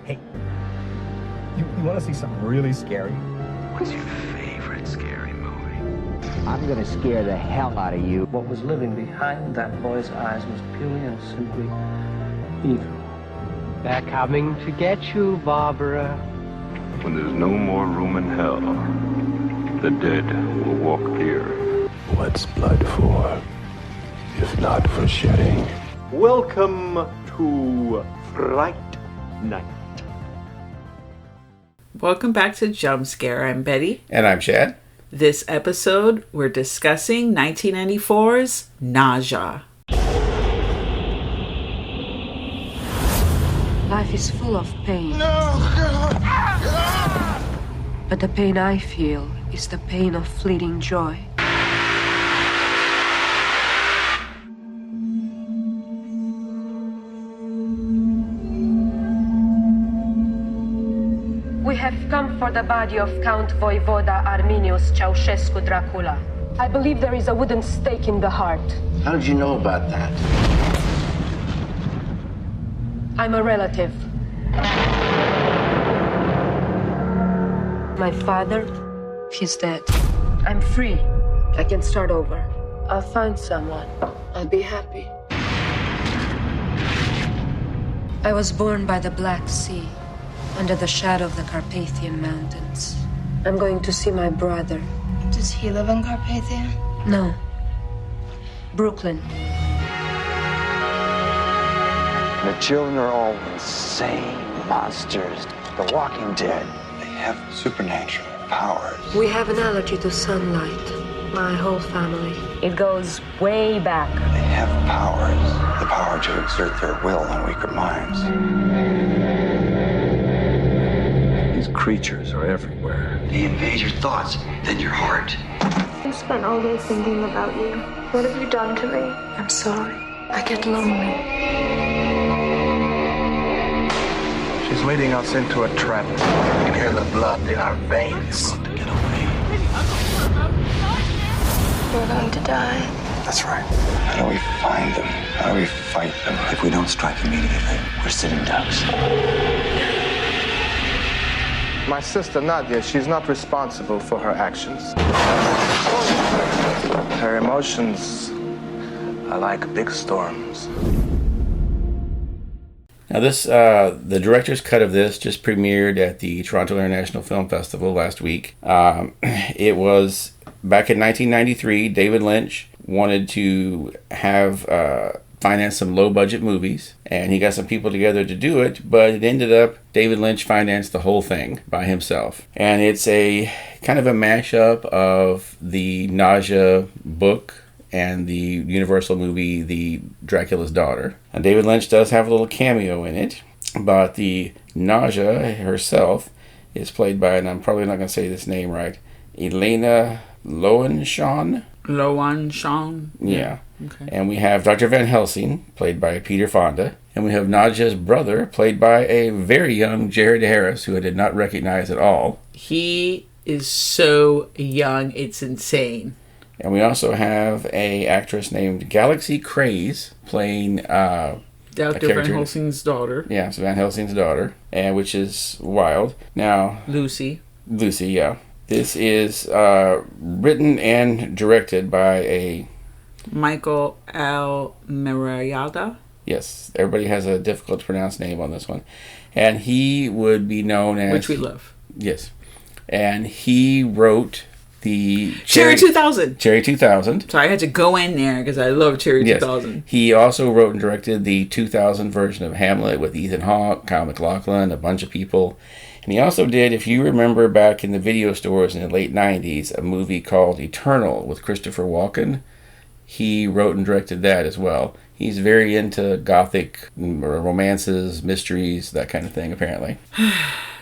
Hey, you want to see something really scary? What's your favorite scary movie? I'm gonna scare the hell out of you. What was living behind that boy's eyes was purely and simply evil. They're coming to get you, Barbara. When there's no more room in hell, the dead will walk here. What's blood for, if not for shedding? Welcome to Fright Night. Welcome back to Jumpscare. I'm Betty. And I'm Chad. This episode, we're discussing 1994's Nadja. Life is full of pain. But the pain I feel is the pain of fleeting joy. We have come for the body of Count Voivoda Arminius Ceausescu Dracula. I believe there is a wooden stake in the heart. How did you know about that? I'm a relative. My father, he's dead. I'm free. I can start over. I'll find someone. I'll be happy. I was born by the Black Sea, under the shadow of the Carpathian Mountains. I'm going to see my brother. Does he live in Carpathia? No. Brooklyn. The children are all insane monsters. The Walking Dead. They have supernatural powers. We have an allergy to sunlight. My whole family. It goes way back. They have powers. The power to exert their will on weaker minds. These creatures are everywhere. They invade your thoughts, then your heart. I spent all day thinking about you. What have you done to me? I'm sorry. I get lonely. She's leading us into a trap. You can hear the blood in our veins. To get away. We're going to die. That's right. How do we find them? How do we fight them? If we don't strike immediately, we're sitting ducks. My sister Nadja, she's not responsible for her actions. Her emotions are like big storms. Now this, the director's cut of this just premiered at the Toronto International Film Festival last week. It was back in 1993. David Lynch wanted to have finance some low-budget movies, and he got some people together to do it, but it ended up David Lynch financed the whole thing by himself. And it's a kind of a mashup of the Nadja book and the Universal movie, The Dracula's Daughter. And David Lynch does have a little cameo in it, but the Nadja herself is played by, and I'm probably not going to say this name right, Elina Löwensohn. Löwensohn? Yeah. Okay. And we have Dr. Van Helsing, played by Peter Fonda. And we have Nadja's brother, played by a very young Jared Harris, who I did not recognize at all. He is so young, it's insane. And we also have a actress named Galaxy Craze playing Dr. Van Helsing's daughter. Yeah, so Van Helsing's daughter, and which is wild. Now, Lucy, yeah. This is written and directed by a Michael Almereyda. Yes, everybody has a difficult to pronounce name on this one. And he would be known as... Which we love. Yes. And he wrote the Cherry 2000. Cherry 2000. So I had to go in there because I love Cherry 2000. He also wrote and directed the 2000 version of Hamlet with Ethan Hawke, Kyle MacLachlan, a bunch of people. And he also did, if you remember back in the video stores in the late 90s, a movie called Eternal with Christopher Walken. He wrote and directed that as well. He's very into Gothic romances, mysteries, that kind of thing, apparently.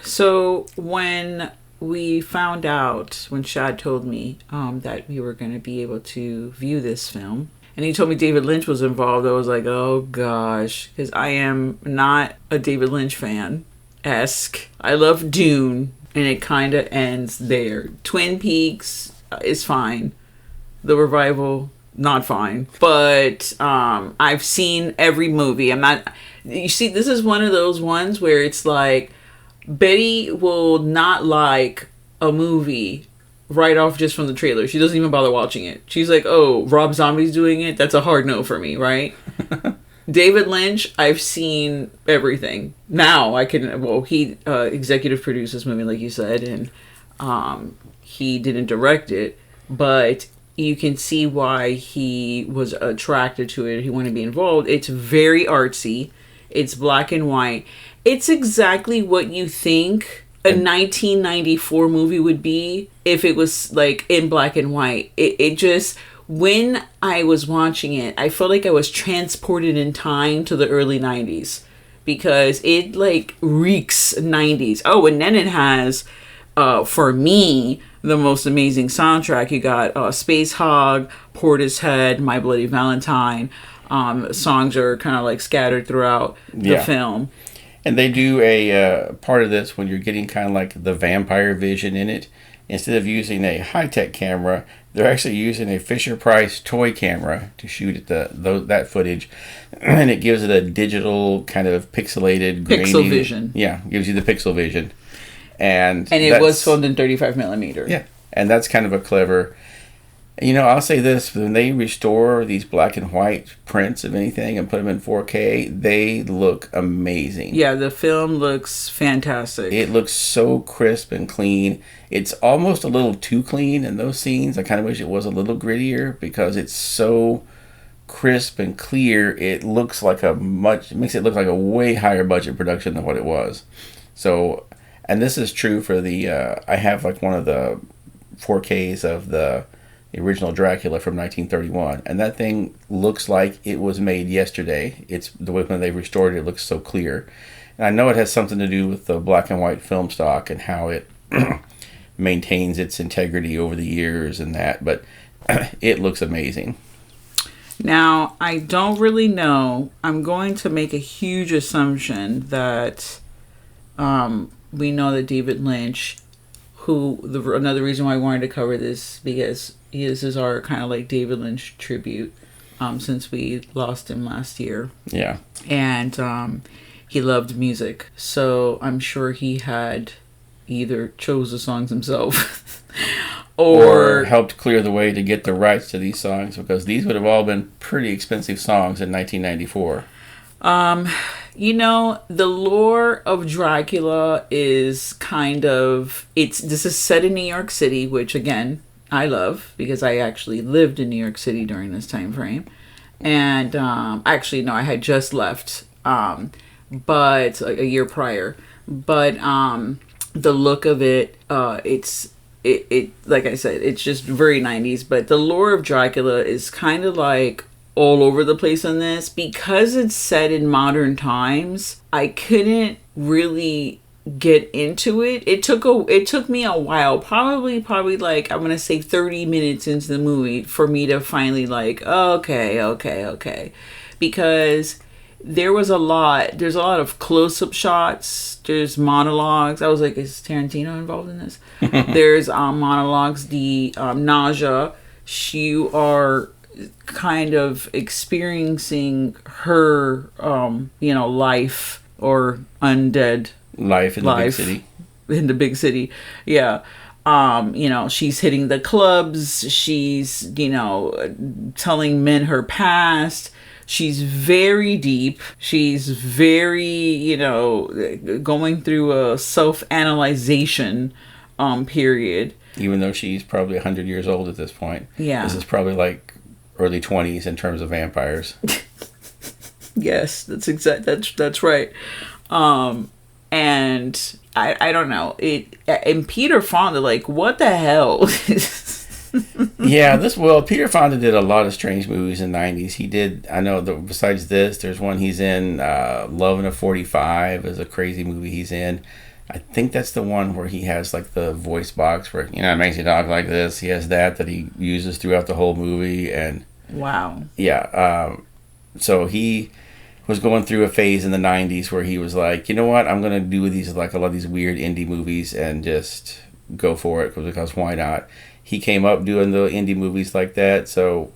So when we found out, when Shad told me that we were going to be able to view this film, and he told me David Lynch was involved, I was like, oh gosh, because I am not a David Lynch fan-esque. I love Dune, and it kind of ends there. Twin Peaks is fine. The Revival, not fine. But I've seen every movie. I'm not... You see, this is one of those ones where it's like Betty will not like a movie right off just from the trailer. She doesn't even bother watching it. She's like, oh, Rob Zombie's doing it? That's a hard no for me, right? David Lynch, I've seen everything. Now I can, well, he executive produced this movie, like you said, and he didn't direct it, but you can see why he was attracted to it. He wanted to be involved. It's very artsy. It's black and white. It's exactly what you think a 1994 movie would be if it was like in black and white. It just, when I was watching it, I felt like I was transported in time to the early 90s because it like reeks 90s. Oh, and then it has, for me, the most amazing soundtrack. You got Space Hog, Portishead, My Bloody Valentine. Songs are kind of like scattered throughout the film. And they do a part of this when you're getting kind of like the vampire vision in it. Instead of using a high-tech camera, they're actually using a Fisher-Price toy camera to shoot at that footage. And it gives it a digital kind of pixelated, grainy... Pixel vision. Yeah, gives you the pixel vision. And it was filmed in 35 millimeter. Yeah, and that's kind of a clever... You know, I'll say this, when they restore these black and white prints of anything and put them in 4K, they look amazing. Yeah, the film looks fantastic. It looks so crisp and clean. It's almost a little too clean in those scenes. I kind of wish it was a little grittier because it's so crisp and clear. It makes it look like a way higher budget production than what it was. So, and this is true for the, I have like one of the 4Ks of the original Dracula from 1931, and that thing looks like it was made yesterday. It's the way when they restored it, it looks so clear. And I know it has something to do with the black and white film stock and how it maintains its integrity over the years and that, but it looks amazing. Now, I don't really know. I'm going to make a huge assumption that we know that David Lynch, another reason why I wanted to cover this, because this is our kind of like David Lynch tribute, since we lost him last year. Yeah. And he loved music. So I'm sure he had either chose the songs himself or helped clear the way to get the rights to these songs, because these would have all been pretty expensive songs in 1994. You know, the lore of Dracula is kind of, this is set in New York City, which again, I love because I actually lived in New York City during this time frame. And, actually, no, I had just left, but a year prior, but, the look of it, it like I said, it's just very 90s, but the lore of Dracula is kind of like all over the place on this because it's set in modern times. I couldn't really get into it. It took me a while, probably like I'm gonna say 30 minutes into the movie for me to finally like okay, because there's a lot of close-up shots, there's monologues. I was like, is Tarantino involved in this? There's monologues. The Nadja, you are kind of experiencing her life or undead life in the big city. In the big city. Yeah. She's hitting the clubs, she's telling men her past. She's very deep. She's very, going through a self-analyzation period. Even though she's probably 100 years old at this point. Yeah. This is probably like early 20s in terms of vampires. Yes, that's right. And I don't know. And Peter Fonda, like, what the hell? Yeah, Peter Fonda did a lot of strange movies in the 90s. He did, I know, besides this, there's one he's in, Love in a 45 is a crazy movie he's in. I think that's the one where he has like the voice box where, it makes you talk like this. He has that he uses throughout the whole movie. And wow. Yeah. So he was going through a phase in the 90s where he was like, you know what, I'm going to do these, like a lot of these weird indie movies and just go for it because why not? He came up doing the indie movies like that. So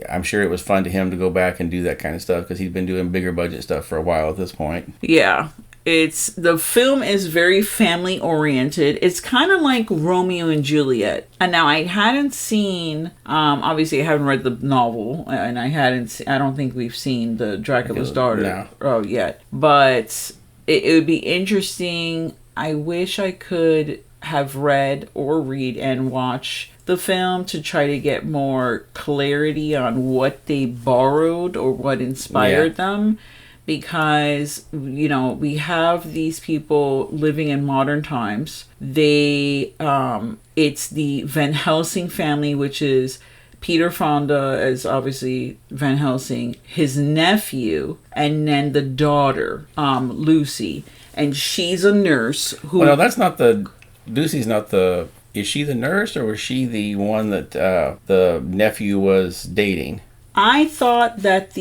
I'm sure it was fun to him to go back and do that kind of stuff because he's been doing bigger budget stuff for a while at this point. Yeah. The film is very family oriented. It's kind of like Romeo and Juliet. And now I hadn't seen, obviously I haven't read the novel, and I don't think we've seen the Dracula's Daughter yet. But it would be interesting. I wish I could have read or read and watch the film to try to get more clarity on what they borrowed or what inspired them. Because, we have these people living in modern times. It's the Van Helsing family, which is Peter Fonda as obviously Van Helsing, his nephew, and then the daughter, Lucy. And she's a nurse who... Well, no, that's not Lucy's not the... Is she the nurse, or was she the one that the nephew was dating? I thought that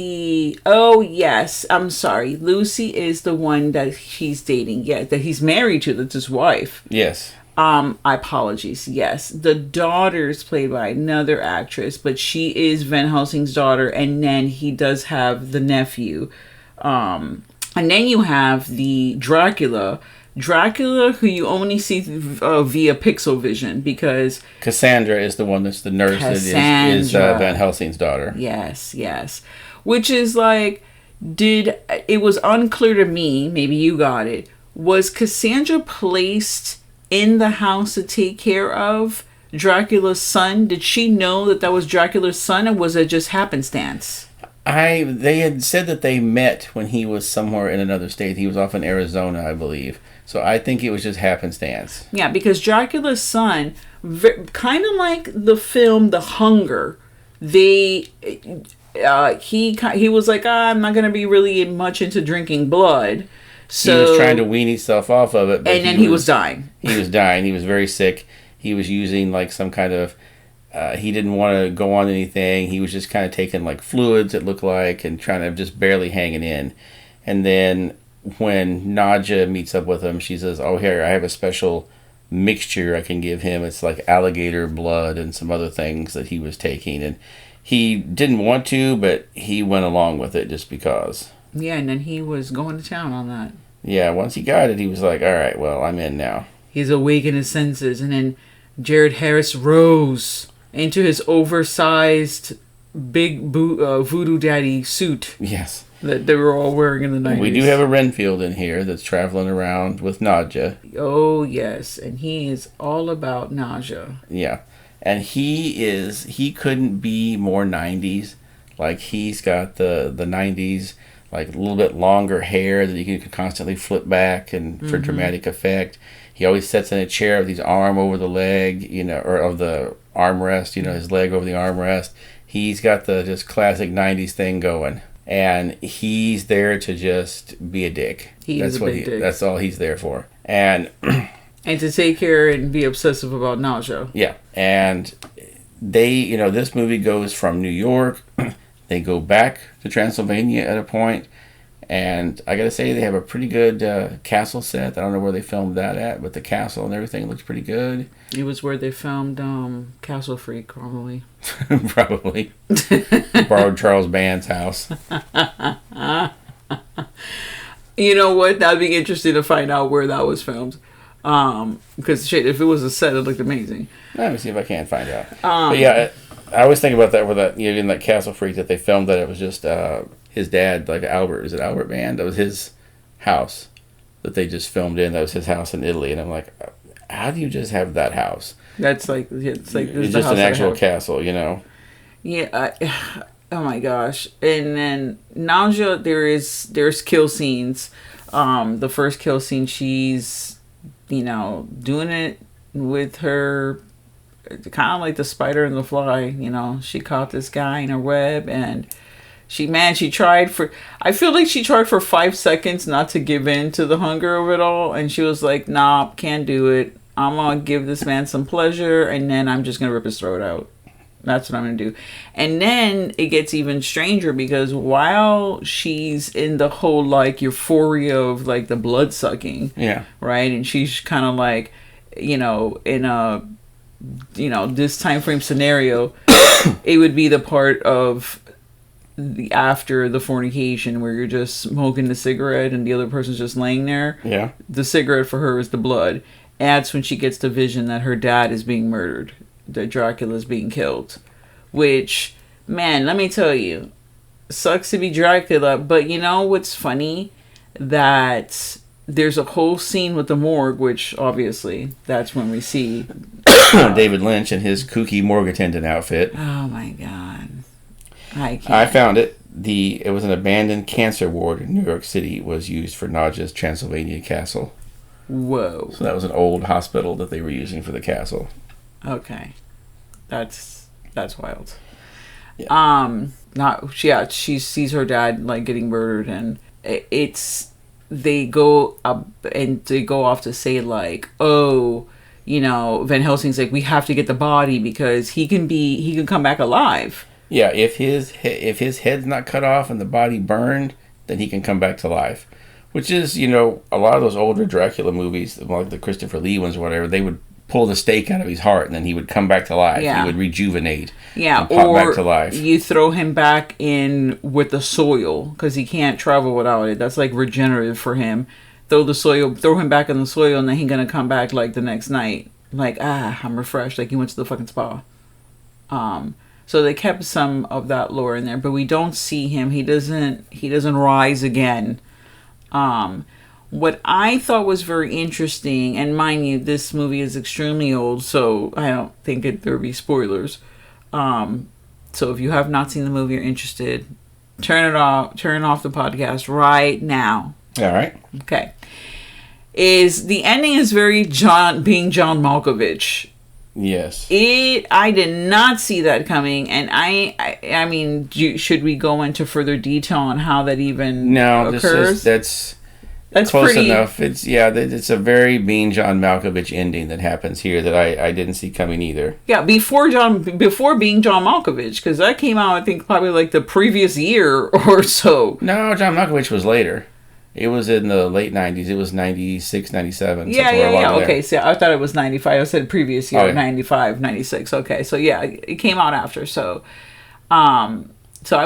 oh yes, I'm sorry. Lucy is the one that he's dating. Yeah, that he's married to. That's his wife. Yes. Apologies. Yes. The daughter's played by another actress, but she is Van Helsing's daughter, and then he does have the nephew. And then you have the Dracula, who you only see via pixel vision because... Cassandra is the one that's the nurse that is Van Helsing's daughter. Yes. Which is like, it was unclear to me, maybe you got it, was Cassandra placed in the house to take care of Dracula's son? Did she know that was Dracula's son, or was it just happenstance? They had said that they met when he was somewhere in another state. He was off in Arizona, I believe. So I think it was just happenstance. Yeah, because Dracula's son, kind of like the film The Hunger, he was like, I'm not going to be really much into drinking blood. So he was trying to wean himself off of it. But and then he was dying. He was dying. He was very sick. He was using like some kind of... he didn't want to go on anything. He was just kind of taking like fluids, it looked like, and trying to just barely hanging in. And then when Nadja meets up with him, she says, oh, here, I have a special mixture I can give him. It's like alligator blood and some other things that he was taking. And he didn't want to, but he went along with it just because. Yeah, and then he was going to town on that. Yeah, once he got it, he was like, all right, well, I'm in now. He's awakened his senses. And then Jared Harris rose into his oversized big voodoo daddy suit. Yes. That they were all wearing in the 90s. We do have a Renfield in here that's traveling around with Nadja. Oh, yes. And he is all about Nadja. Yeah. And he couldn't be more 90s. Like, he's got the 90s, like, a little bit longer hair that you can constantly flip back and for dramatic effect. He always sits in a chair with his arm over the leg, or of the armrest, his leg over the armrest. He's got the just classic 90s thing going. And he's there to just be a dick. That's a big dick. That's all he's there for. And to take care and be obsessive about Nadja. Yeah. And they, this movie goes from New York. They go back to Transylvania at a point. And I got to say, they have a pretty good castle set. I don't know where they filmed that at, but the castle and everything looks pretty good. It was where they filmed Castle Freak, probably. Probably. Borrowed Charles Band's house. You know what? That'd be interesting to find out where that was filmed. Because if it was a set, it looked amazing. Let me see if I can find out. But yeah, I always think about that with that, in that Castle Freak that they filmed that it was just... his dad, like Albert, is it Albert Band? That was his house that they just filmed in. That was his house in Italy, and I'm like, how do you just have that house? That's like it's just an actual castle, Yeah. Oh my gosh! And then Nadja, there's kill scenes. The first kill scene, she's doing it with her, kind of like the spider and the fly. She caught this guy in a web and. I feel like she tried for 5 seconds not to give in to the hunger of it all. And she was like, nah, can't do it. I'm going to give this man some pleasure. And then I'm just going to rip his throat out. That's what I'm going to do. And then it gets even stranger because while she's in the whole like euphoria of like the blood sucking. Yeah. Right. And she's kind of like, in a, this time frame scenario. it would be the part of the after the fornication where you're just smoking the cigarette and the other person's just laying there. Yeah. The cigarette for her is the blood. And that's when she gets the vision that her dad is being murdered, that Dracula is being killed. Which, man, let me tell you, sucks to be Dracula, but you know what's funny? That there's a whole scene with the morgue, which obviously that's when we see David Lynch in his kooky morgue attendant outfit. Oh my god. I found it. It was an abandoned cancer ward in New York City. Was used for Nadja's Transylvania castle. Whoa. So that was an old hospital that they were using for the castle. Okay. That's wild. Yeah. She sees her dad like getting murdered, and they go up and they go off to say like, oh, you know, Van Helsing's like, we have to get the body because he can come back alive. Yeah, if his head's not cut off and the body burned, then he can come back to life. Which is, you know, a lot of those older Dracula movies, like the Christopher Lee ones or whatever, they would pull the stake out of his heart and then he would come back to life. Yeah. He would rejuvenate. Yeah, and pop back to life. You throw him back in with the soil because he can't travel without it. That's like regenerative for him. Throw him back in the soil, and then he's gonna come back like the next night. Like, I'm refreshed. Like he went to the fucking spa. So they kept some of that lore in there, but we don't see him. He doesn't rise again. What I thought was very interesting, and mind you, this movie is extremely old, so I don't think there would be spoilers. So if you have not seen the movie or interested, turn off the podcast right now. All right. Okay. The ending is very John Malkovich. Yes. I did not see that coming, and I mean, should we go into further detail on how that even occurs? That's close pretty enough. It's a very Being John Malkovich ending that happens here that I didn't see coming either. Yeah, before Being John Malkovich, because that came out I think probably like the previous year or so. No, John Malkovich was later. It was in the late 90s. It was 96, 97. Yeah. Okay, so I thought it was 95. I said previous year, 95, 96. Okay, so yeah, it came out after. So I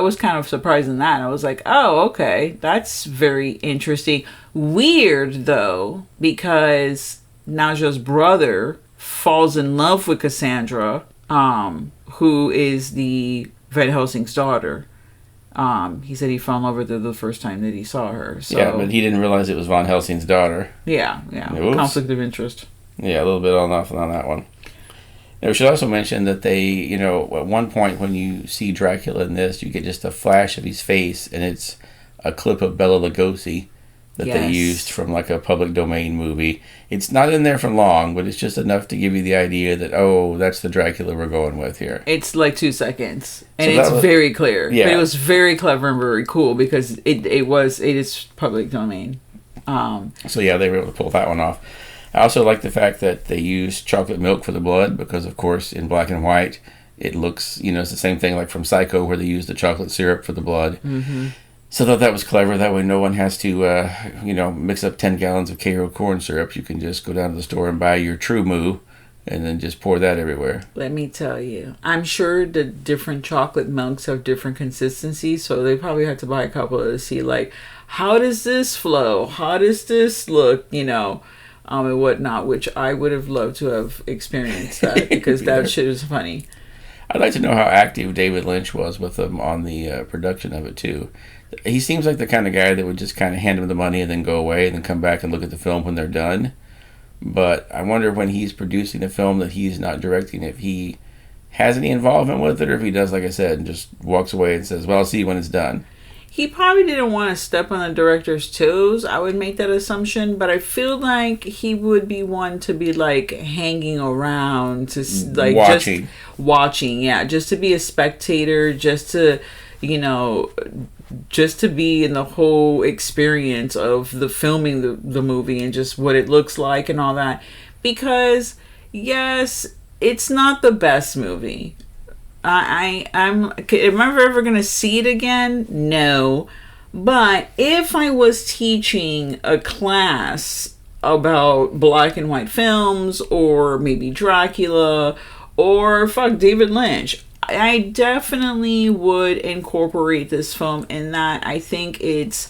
was kind of surprised in that. I was like, oh, okay, that's very interesting. Weird, though, because Nadja's brother falls in love with Cassandra, who is the Van Helsing's daughter. He said he fell in love with her the first time that he saw her. So. Yeah, but he didn't realize it was Van Helsing's daughter. Yeah. Oops. Conflict of interest. Yeah, a little bit on that one. Now, we should also mention that they, at one point when you see Dracula in this, you get just a flash of his face, and it's a clip of Bela Lugosi that they used from like a public domain movie. It's not in there for long, but it's just enough to give you the idea that, oh, that's the Dracula we're going with here. It's like 2 seconds, and it's very clear. Yeah. But it was very clever and very cool because it is public domain. So yeah, they were able to pull that one off. I also like the fact that they used chocolate milk for the blood because, of course, in black and white, it looks, it's the same thing like from Psycho where they used the chocolate syrup for the blood. Mm-hmm. So I thought that was clever. That way no one has to, mix up 10 gallons of Cairo corn syrup. You can just go down to the store and buy your True Moo and then just pour that everywhere. Let me tell you, I'm sure the different chocolate milks have different consistencies, so they probably had to buy a couple to see, like, how does this flow? How does this look, and whatnot, which I would have loved to have experienced that because that shit is funny. I'd like to know how active David Lynch was with them on the production of it, too. He seems like the kind of guy that would just kind of hand him the money and then go away and then come back and look at the film when they're done. But I wonder when he's producing a film that he's not directing, if he has any involvement with it or if he does, like I said, and just walks away and says, well, I'll see you when it's done. He probably didn't want to step on the director's toes. I would make that assumption, but I feel like he would be one to be like hanging around to like watching. Just watching, yeah, just to be a spectator, just to just to be in the whole experience of the filming the movie and just what it looks like and all that. Because yes, it's not the best movie. Am I ever going to see it again? No. But if I was teaching a class about black and white films or maybe Dracula or David Lynch, I definitely would incorporate this film in that. I think it's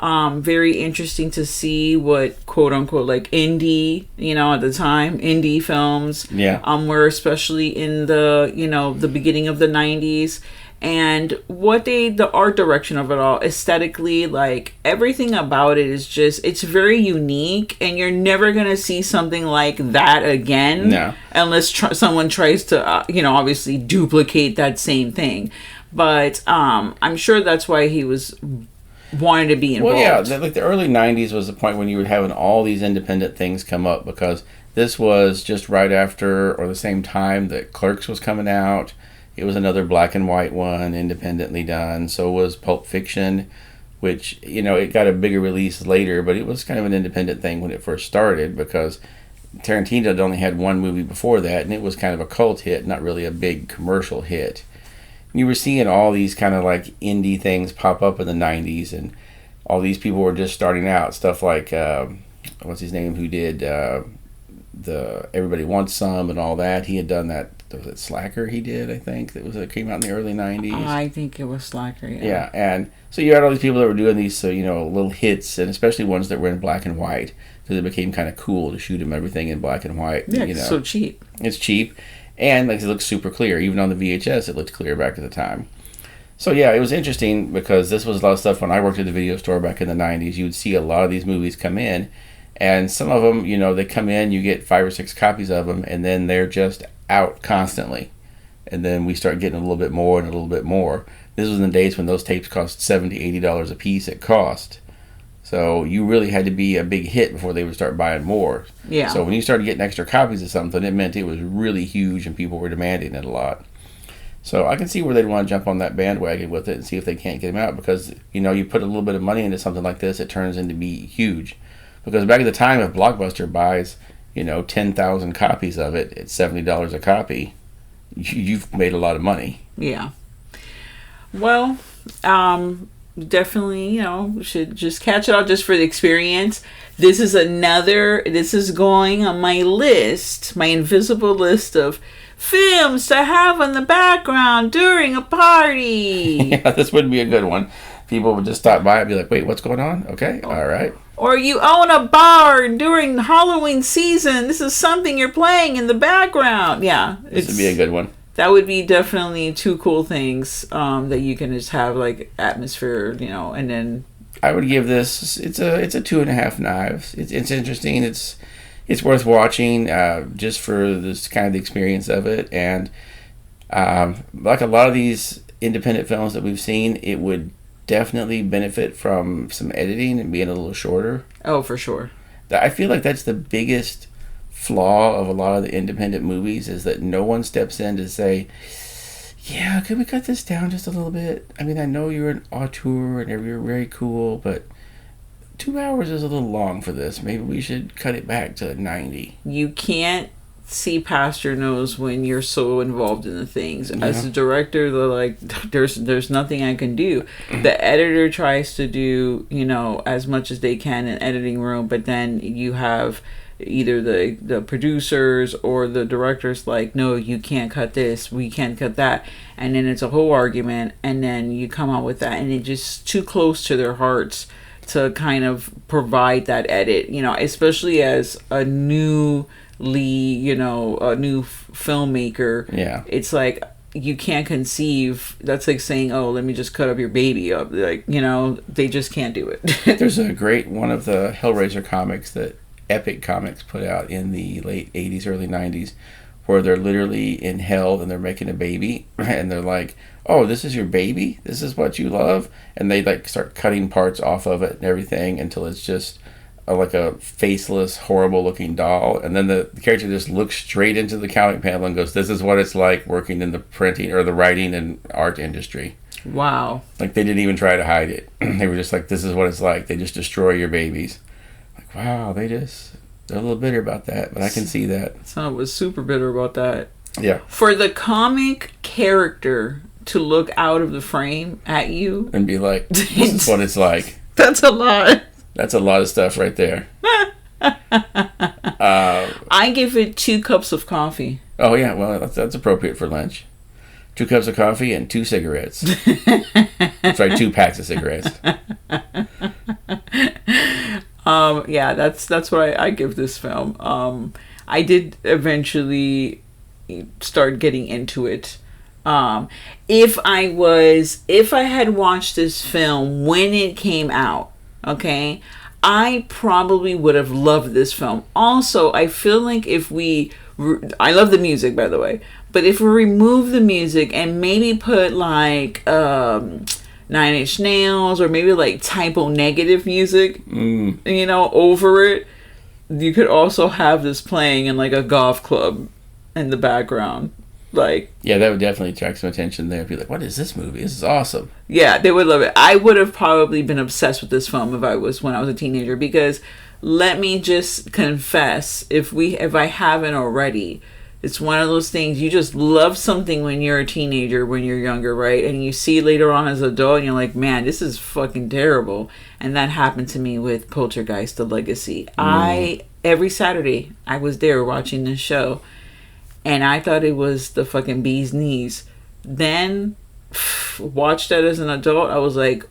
very interesting to see what quote unquote like indie, at the time, indie films were, especially in the, the beginning of the 90s. And what the art direction of it all, aesthetically, like everything about it is just, it's very unique, and you're never going to see something like that again unless someone tries to, obviously duplicate that same thing. But I'm sure that's why he wanted to be involved. Well, yeah, like the early 90s was the point when you were having all these independent things come up, because this was just right after or the same time that Clerks was coming out. It was another black and white one, independently done. So was Pulp Fiction, which, it got a bigger release later, but it was kind of an independent thing when it first started, because Tarantino had only had one movie before that, and it was kind of a cult hit, not really a big commercial hit. You were seeing all these kind of like indie things pop up in the 90s, and all these people were just starting out. Stuff like, what's his name, who did the Everybody Wants Some and all that. He had done that. Was it Slacker he did, I think, that came out in the early 90s? I think it was Slacker, yeah. And so you had all these people that were doing these, little hits, and especially ones that were in black and white, because it became kind of cool to shoot them everything in black and white. Yeah, it's so cheap. It's cheap, and like it looks super clear. Even on the VHS, it looked clear back at the time. So yeah, it was interesting, because this was a lot of stuff when I worked at the video store back in the 90s. You would see a lot of these movies come in, and some of them, they come in, you get 5 or 6 copies of them, and then they're just out constantly. And then we start getting a little bit more and a little bit more. This was in the days when those tapes cost $70, $80 a piece at cost. So you really had to be a big hit before they would start buying more. Yeah. So when you started getting extra copies of something, it meant it was really huge and people were demanding it a lot. So I can see where they'd want to jump on that bandwagon with it and see if they can't get them out, because, you put a little bit of money into something like this, it turns into be huge. Because back at the time, if Blockbuster buys 10,000 copies of it at $70 a copy, you've made a lot of money. Yeah. Well, definitely, should just catch it out just for the experience. This is going on my list, my invisible list of films to have in the background during a party. Yeah, this would be a good one. People would just stop by and be like, wait, what's going on? Okay, all right. Or you own a bar during Halloween season. This is something you're playing in the background. Yeah. This would be a good one. That would be definitely 2 cool things that you can just have, like, atmosphere, and then... I would give this, it's a 2.5 knives. It's interesting. It's worth watching just for this kind of the experience of it. And like a lot of these independent films that we've seen, it would definitely benefit from some editing and being a little shorter. Oh, for sure. I feel like that's the biggest flaw of a lot of the independent movies, is that no one steps in to say, yeah, can we cut this down just a little bit? I mean, I know you're an auteur and you're very cool, but 2 hours is a little long for this. Maybe we should cut it back to 90. You can't see past your nose when you're so involved in the things. Yeah. As a director, they're like, there's nothing I can do. The editor tries to do, as much as they can in editing room, but then you have either the producers or the directors like, no, you can't cut this, we can't cut that, and then it's a whole argument, and then you come out with that, and it's just too close to their hearts to kind of provide that edit, especially as a new filmmaker. Yeah, it's like you can't conceive. That's like saying, oh, let me just cut up your baby up. Like, they just can't do it. There's a great one of the Hellraiser comics that Epic Comics put out in the late 80s, early 90s, where they're literally in hell and they're making a baby, and they're like, oh, this is your baby? This is what you love? And they like start cutting parts off of it and everything until it's just like a faceless, horrible looking doll. And then the character just looks straight into the comic panel and goes, this is what it's like working in the printing or the writing and art industry. Wow. Like, they didn't even try to hide it. They were just like, this is what it's like. They just destroy your babies. Like, wow, they're a little bitter about that, but I can see that. Son was super bitter about that. Yeah. For the comic character to look out of the frame at you and be like, this is what it's like. That's a lot. That's a lot of stuff right there. I give it 2 cups of coffee. Oh, yeah. Well, that's appropriate for Lynch. 2 cups of coffee and 2 cigarettes. Sorry, 2 packs of cigarettes. Yeah, that's what I give this film. I did eventually start getting into it. If I had watched this film when it came out, okay, I probably would have loved this film. Also, I feel like I love the music, by the way, but if we remove the music and maybe put like 9 Inch Nails or maybe like Typo Negative music, you know, over it, you could also have this playing in like a golf club in the background. Like, yeah, that would definitely attract some attention there. Be like, what is this movie? This is awesome. Yeah, they would love it. I would have probably been obsessed with this film when I was a teenager, because let me just confess, if I haven't already, it's one of those things, you just love something when you're a teenager, when you're younger, right? And you see later on as an adult and you're like, man, this is fucking terrible. And that happened to me with Poltergeist: The Legacy. Every Saturday I was there watching this show, and I thought it was the fucking bee's knees. Then watched that as an adult, I was like,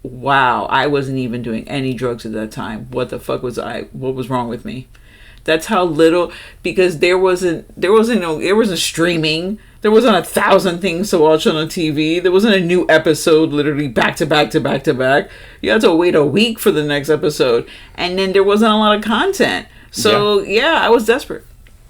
wow, I wasn't even doing any drugs at that time. What the fuck what was wrong with me? That's how little, because there wasn't streaming. There wasn't 1,000 things to watch on the TV. There wasn't a new episode literally back to back to back to back. You had to wait a week for the next episode. And then there wasn't a lot of content. So yeah, I was desperate.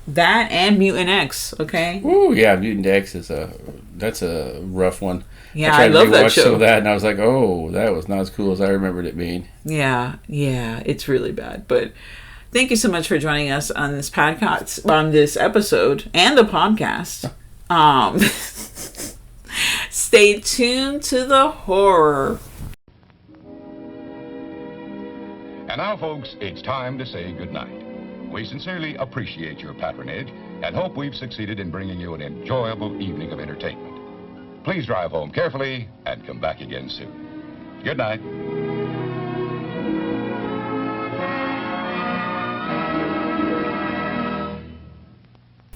That and Mutant X, okay? Ooh, yeah, Mutant X that's a rough one. Yeah, I love that show. Some of that, and I was like, oh, that was not as cool as I remembered it being. Yeah, it's really bad. But thank you so much for joining us on this podcast, on this episode, and the podcast. Stay tuned to the horror. And now, folks, it's time to say goodnight. We sincerely appreciate your patronage and hope we've succeeded in bringing you an enjoyable evening of entertainment. Please drive home carefully and come back again soon. Good night.